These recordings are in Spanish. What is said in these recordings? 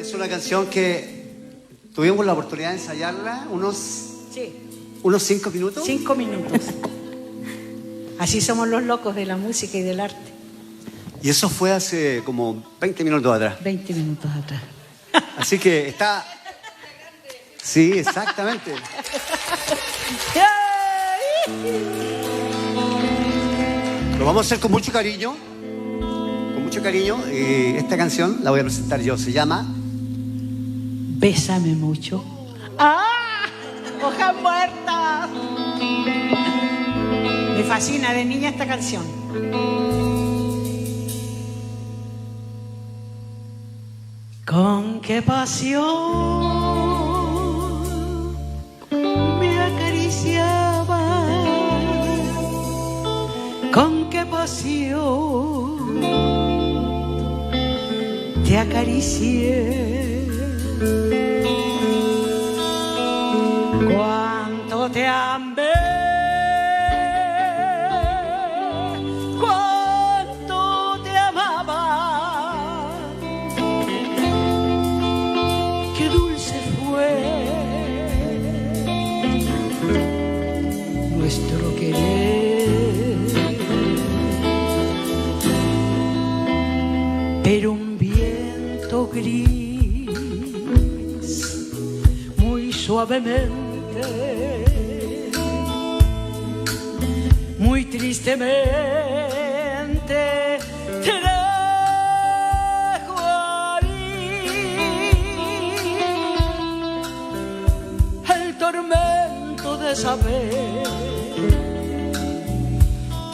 Es una canción que tuvimos la oportunidad de ensayarla unos 5 minutos. 5 minutos. Así somos los locos de la música y del arte. Y eso fue hace como 20 minutos atrás. 20 minutos atrás. Así que está... Sí, exactamente. Lo vamos a hacer con mucho cariño. Con mucho cariño. Esta canción la voy a presentar yo. Se llama... Bésame mucho. ¡Ah! ¡Hojas muertas! Me fascina de niña esta canción. Con qué pasión me acariciaba, con qué pasión te acaricié, cuánto te amé. Nuestro querer, pero un viento gris muy suavemente, muy tristemente te dejo abrir el tormento de saber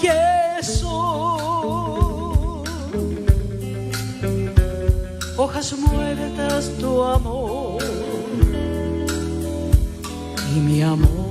que son hojas muertas tu amor y mi amor.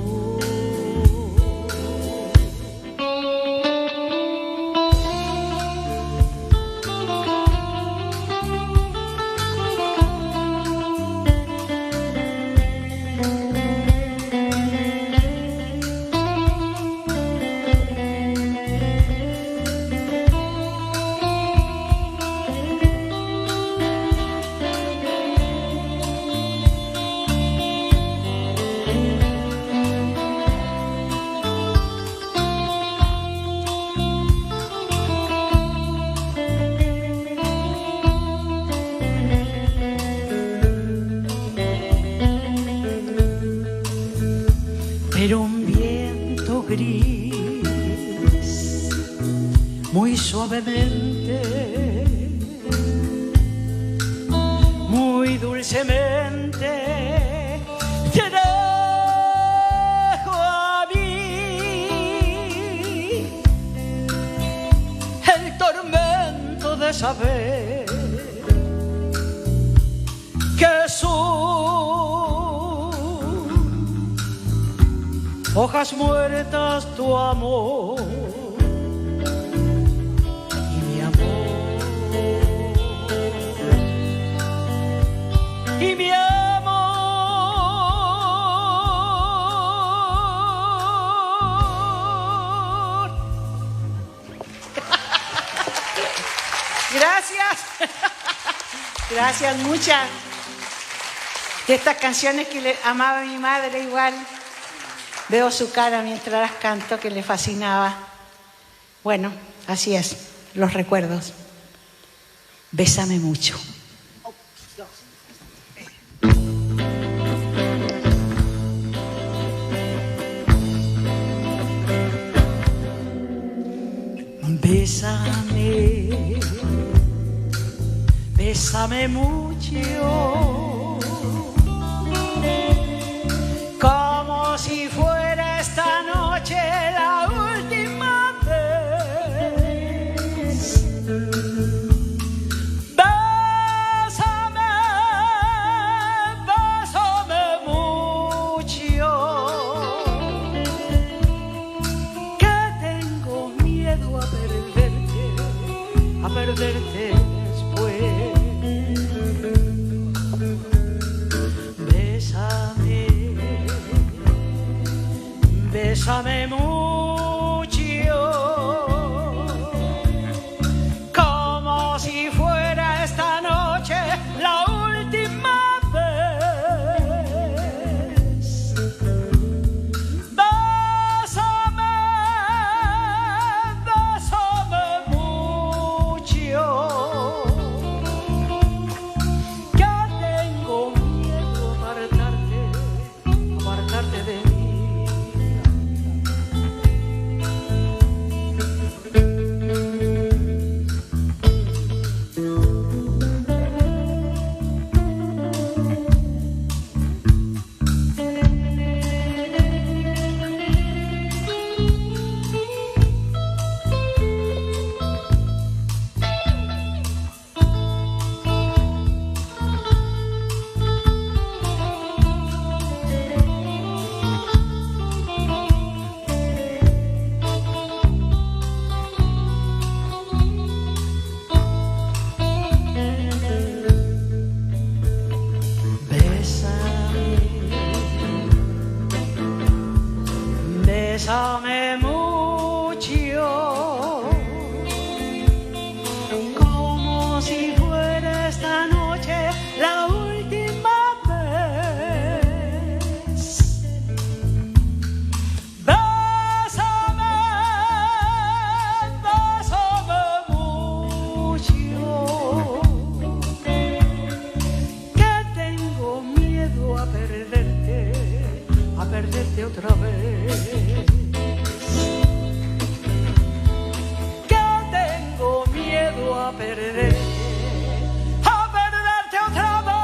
Pero un viento gris muy suavemente, muy dulcemente te dejo a mí el tormento de saber que soy hojas muertas tu amor y mi amor y mi amor. Gracias. Gracias, muchas. De estas canciones que le amaba a mi madre igual. Veo su cara mientras las canto, que le fascinaba. Bueno, así es, los recuerdos. Bésame mucho. Bésame, bésame mucho, como si fuera esta noche la última vez. Bésame, bésame mucho, que tengo miedo a perderte después. Bésame, bésame mucho, como si fuera esta noche la última a perder perderte otra vez.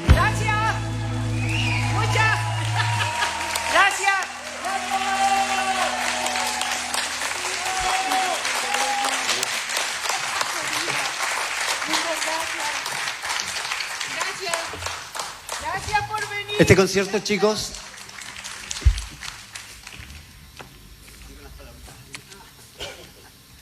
Gracias. Muchas gracias. Gracias por venir. Este concierto, chicos,